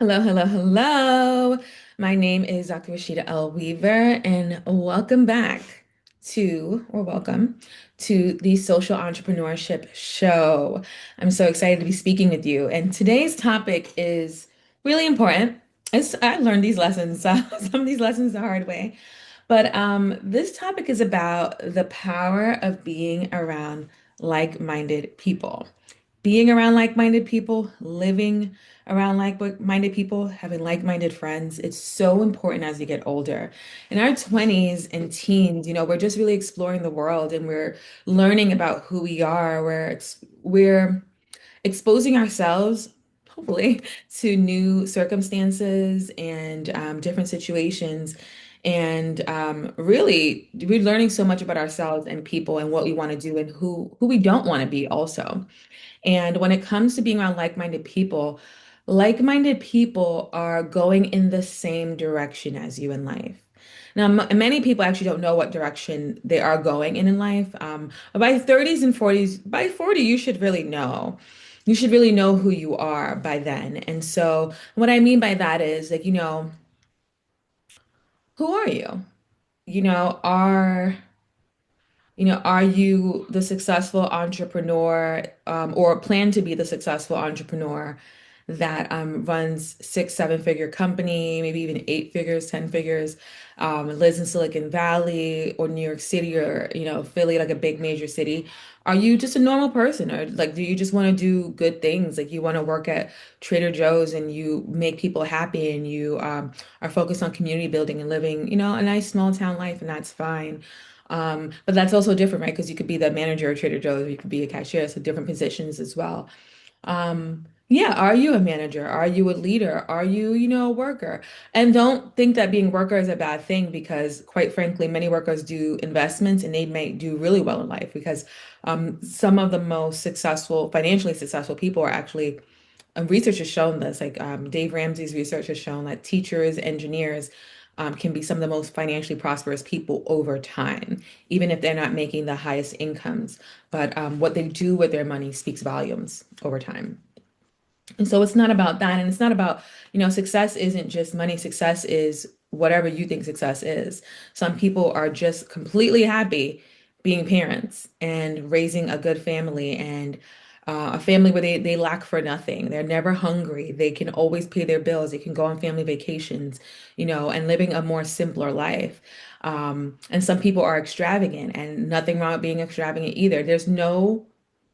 Hello, hello, hello. My name is Dr. Rashida L. Weaver, and welcome back welcome to the Social Entrepreneurship Show. I'm so excited to be speaking with you. And today's topic is really important. I learned these lessons, some of these lessons the hard way. But this topic is about the power of being around like-minded people. Being around like-minded people, living around like-minded people, having like-minded friends, it's so important as you get older. In our 20s and teens, we're just really exploring the world and we're learning about who we are, we're exposing ourselves, hopefully, to new circumstances and different situations. And really, we're learning so much about ourselves and people and what we want to do and who we don't want to be also. And when it comes to being around like-minded people are going in the same direction as you in life. Now, many people actually don't know what direction they are going in life. But by 30s and 40s, by 40, you should really know. You should really know who you are by then. And so, what I mean by that is, like, who are you? You know, are are you the successful entrepreneur or plan to be the successful entrepreneur that runs six, seven-figure company, maybe even eight figures, 10 figures, lives in Silicon Valley or New York City or, Philly, like a big major city? Are you just a normal person or like do you just want to do good things? Like you want to work at Trader Joe's and you make people happy and you are focused on community building and living, a nice small town life and that's fine. But that's also different, right? Because you could be the manager of Trader Joe's, or you could be a cashier, so different positions as well. Yeah, are you a manager? Are you a leader? Are you, a worker? And don't think that being a worker is a bad thing because, quite frankly, many workers do investments and they may do really well in life because some of the most successful, financially successful people are actually research has shown this, like Dave Ramsey's research has shown that teachers, engineers can be some of the most financially prosperous people over time, even if they're not making the highest incomes. But what they do with their money speaks volumes over time. And so it's not about that. And it's not about, success isn't just money. Success is whatever you think success is. Some people are just completely happy being parents and raising a good family and a family where they lack for nothing. They're never hungry. They can always pay their bills. They can go on family vacations, and living a more simpler life. And some people are extravagant and nothing wrong with being extravagant either. There's no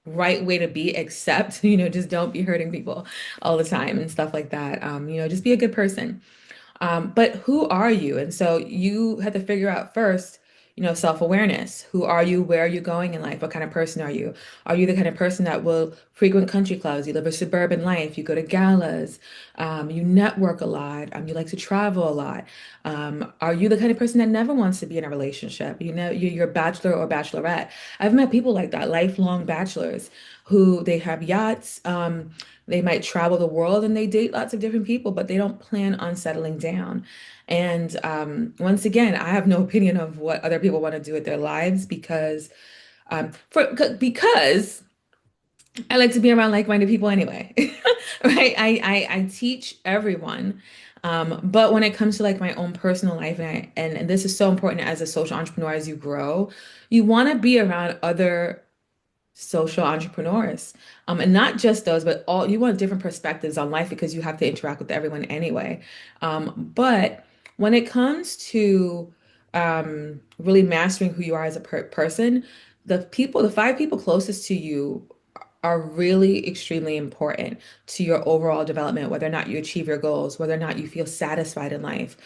right way to be except just don't be hurting people all the time and stuff like that. Just be a good person. But who are you? And so you have to figure out first, self-awareness. Who are you? Where are you going in life? What kind of person are you? Are you the kind of person that will frequent country clubs? You live a suburban life, you go to galas, you network a lot, you like to travel a lot. Are you the kind of person that never wants to be in a relationship? You're a bachelor or bachelorette. I've met people like that, lifelong bachelors who they have yachts. They might travel the world and they date lots of different people, but they don't plan on settling down. And once again, I have no opinion of what other people want to do with their lives because I like to be around like-minded people anyway, right? I teach everyone, but when it comes to like my own personal life, and this is so important as a social entrepreneur as you grow, you want to be around other social entrepreneurs. And not just those, but all you want different perspectives on life because you have to interact with everyone anyway. But when it comes to really mastering who you are as a person, the five people closest to you are really extremely important to your overall development, whether or not you achieve your goals, whether or not you feel satisfied in life,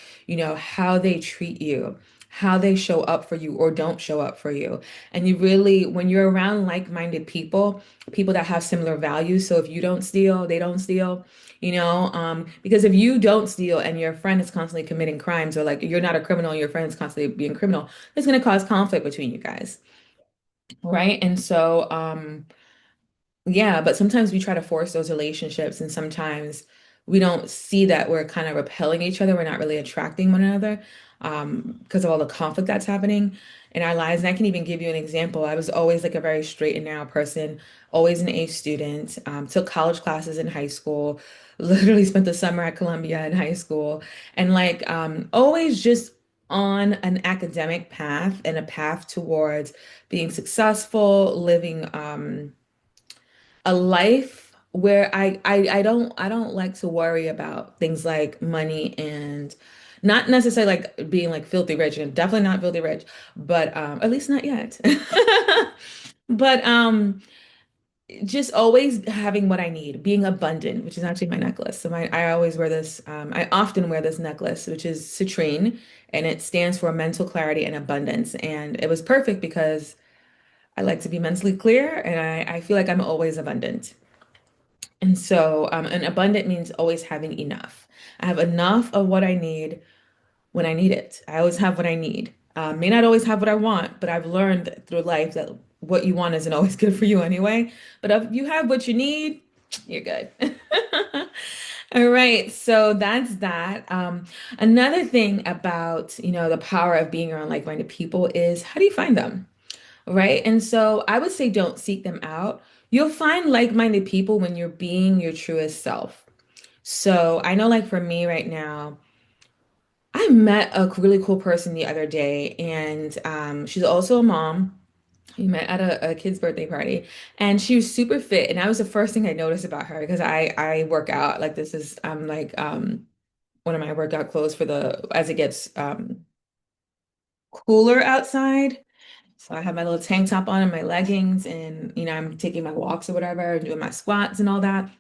how they treat you, how they show up for you or don't show up for you. And you really, when you're around like-minded people, people that have similar values, so if you don't steal, they don't steal, because if you don't steal and your friend is constantly committing crimes, or like you're not a criminal and your friend is constantly being criminal, it's going to cause conflict between you guys, right? And so, yeah, but sometimes we try to force those relationships, and sometimes we don't see that we're kind of repelling each other. We're not really attracting one another because of all the conflict that's happening in our lives. And I can even give you an example. I was always like a very straight and narrow person, always an A student, took college classes in high school, literally spent the summer at Columbia in high school, and like always just on an academic path and a path towards being successful, living a life where I don't like to worry about things like money and not necessarily like being like filthy rich and definitely not filthy rich, but at least not yet. But just always having what I need, being abundant, which is actually my necklace. So I always wear this, I often wear this necklace, which is citrine, and it stands for mental clarity and abundance. And it was perfect because I like to be mentally clear and I feel like I'm always abundant. And so, and abundant means always having enough. I have enough of what I need when I need it. I always have what I need. May not always have what I want, but I've learned through life that what you want isn't always good for you anyway. But if you have what you need, you're good. All right, so that's that. Another thing about, the power of being around like-minded people is how do you find them? Right? And so I would say don't seek them out. You'll find like-minded people when you're being your truest self. So I know, like for me right now, I met a really cool person the other day, and she's also a mom. We met at a kid's birthday party, and she was super fit. And that was the first thing I noticed about her because I work out. Like this is like one of my workout clothes for the as it gets cooler outside. So I have my little tank top on and my leggings, and I'm taking my walks or whatever, and doing my squats and all that.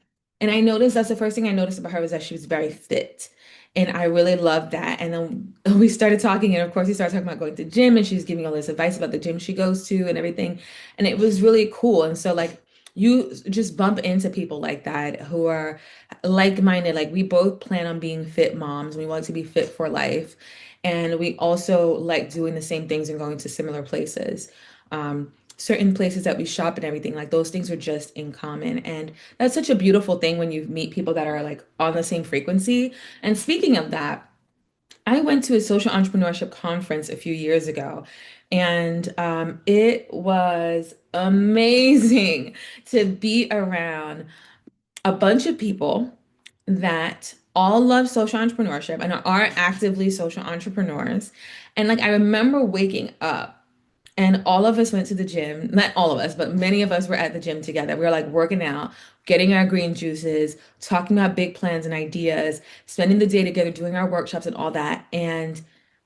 And I noticed that's the first thing I noticed about her was that she was very fit. And I really loved that. And then we started talking, and of course, we started talking about going to the gym, and she's giving all this advice about the gym she goes to and everything. And it was really cool. And so, like, you just bump into people like that who are like-minded. Like, we both plan on being fit moms. We want to be fit for life. And we also like doing the same things and going to similar places. Certain places that we shop and everything, like those things are just in common. And that's such a beautiful thing when you meet people that are like on the same frequency. And speaking of that, I went to a social entrepreneurship conference a few years ago, and it was amazing to be around a bunch of people that all love social entrepreneurship and are actively social entrepreneurs. And like I remember waking up and all of us went to the gym. Not all of us, but many of us were at the gym together. We were like working out, getting our green juices, talking about big plans and ideas, spending the day together, doing our workshops and all that. And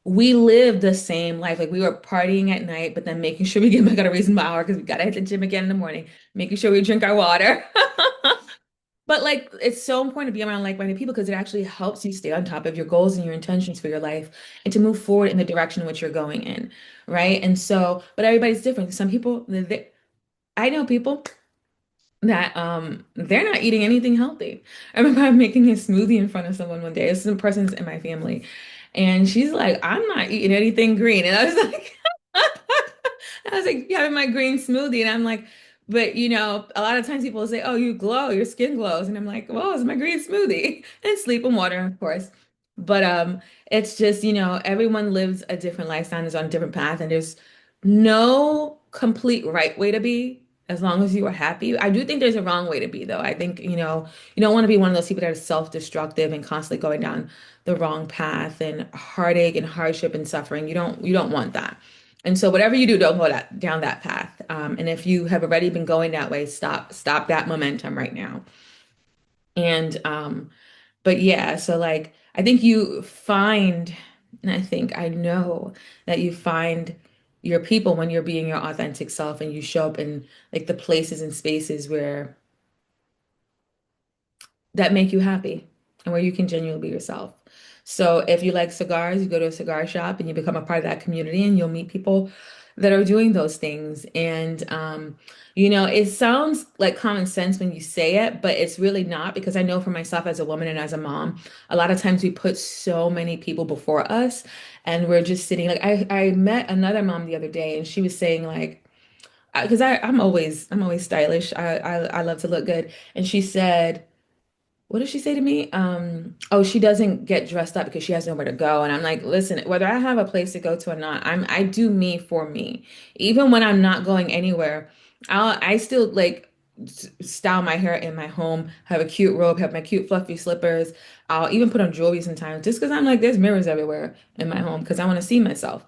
we lived the same life. Like we were partying at night, but then making sure we get back at a reasonable hour because we got to hit the gym again in the morning, making sure we drink our water. But like it's so important to be around like-minded people because it actually helps you stay on top of your goals and your intentions for your life and to move forward in the direction in which you're going in, right? And so, but everybody's different. Some people, I know people that they're not eating anything healthy. I remember I'm making a smoothie in front of someone one day. It's a person's in my family, and she's like, "I'm not eating anything green," and I was like, I was like having my green smoothie, and I'm like, but a lot of times people will say, "Oh, you glow, your skin glows," and I'm like, "Well, it's my green smoothie and sleep and water, of course." But it's just everyone lives a different lifestyle and is on a different path, and there's no complete right way to be as long as you are happy. I do think there's a wrong way to be, though. I think you don't want to be one of those people that are self-destructive and constantly going down the wrong path and heartache and hardship and suffering. You don't want that. And so whatever you do, don't go down that path. And if you have already been going that way, stop that momentum right now. And but yeah, so like I think you find, and I know that you find your people when you're being your authentic self and you show up in like the places and spaces where that make you happy and where you can genuinely be yourself. So if you like cigars, you go to a cigar shop and you become a part of that community and you'll meet people that are doing those things. And it sounds like common sense when you say it, but it's really not because I know for myself as a woman and as a mom, a lot of times we put so many people before us and we're just sitting like I met another mom the other day and she was saying like because I'm always stylish. I love to look good. And she said what does she say to me? Oh, she doesn't get dressed up because she has nowhere to go. And I'm like, listen, whether I have a place to go to or not, I do me for me. Even when I'm not going anywhere, I still like style my hair in my home, have a cute robe, have my cute fluffy slippers. I'll even put on jewelry sometimes just because I'm like, there's mirrors everywhere in my home because I want to see myself.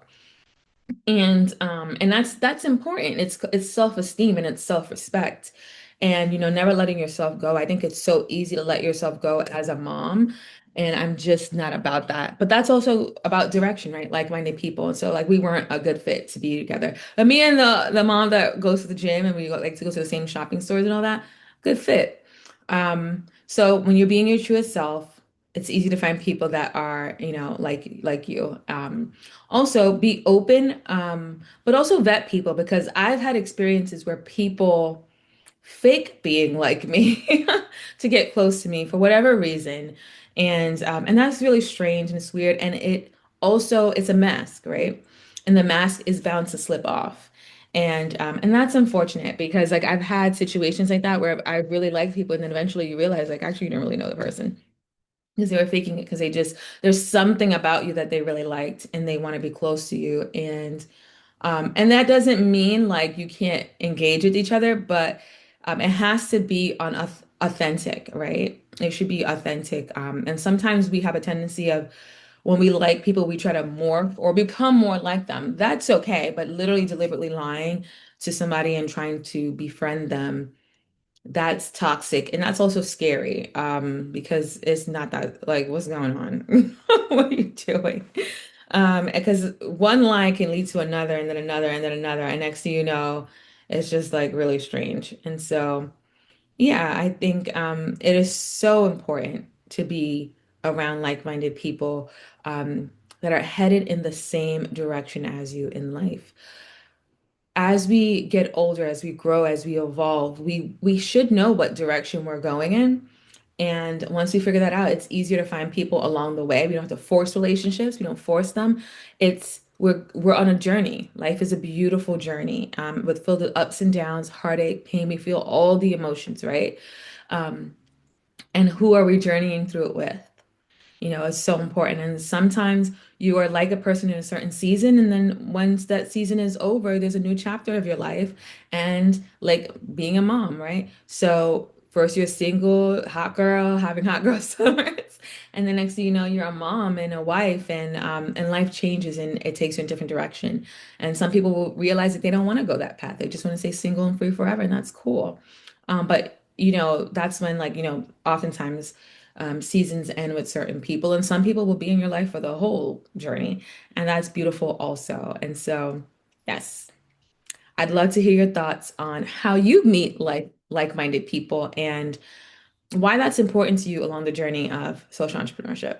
And that's important. It's self-esteem and it's self-respect. And never letting yourself go. I think it's so easy to let yourself go as a mom. And I'm just not about that. But that's also about direction, right? Like-minded people. And so like we weren't a good fit to be together. But me and the mom that goes to the gym and we like to go to the same shopping stores and all that, good fit. So when you're being your truest self, it's easy to find people that are, like you. Also, be open, but also vet people because I've had experiences where people fake being like me to get close to me for whatever reason, and that's really strange and it's weird, and it's a mask, right? And the mask is bound to slip off. And that's unfortunate because like I've had situations like that where I really like people and then eventually you realize like actually you don't really know the person because they were faking it because there's something about you that they really liked and they want to be close to you and that doesn't mean like you can't engage with each other, but it has to be on authentic, right? It should be authentic. And sometimes we have a tendency of when we like people, we try to morph or become more like them. That's okay, but literally deliberately lying to somebody and trying to befriend them, that's toxic and that's also scary because it's not that like what's going on? What are you doing? Because one lie can lead to another and then another and then another and next thing you know it's just like really strange. And so yeah, I think it is so important to be around like-minded people that are headed in the same direction as you in life. As we get older, as we grow, as we evolve, we should know what direction we're going in. And once we figure that out, it's easier to find people along the way. We don't have to force relationships. We don't force them. We're on a journey. Life is a beautiful journey, with filled with ups and downs, heartache, pain. We feel all the emotions, right? Um, and who are we journeying through it with? It's so important. And sometimes you are like a person in a certain season, and then once that season is over, there's a new chapter of your life. And like being a mom, right? So first you're a single, hot girl, having hot girl summers, and the next thing you know, you're a mom and a wife, and life changes and it takes you in a different direction. And some people will realize that they don't want to go that path. They just want to stay single and free forever, and that's cool. But that's when like, oftentimes seasons end with certain people, and some people will be in your life for the whole journey, and that's beautiful also. And so, yes, I'd love to hear your thoughts on how you meet like-minded people and why that's important to you along the journey of social entrepreneurship.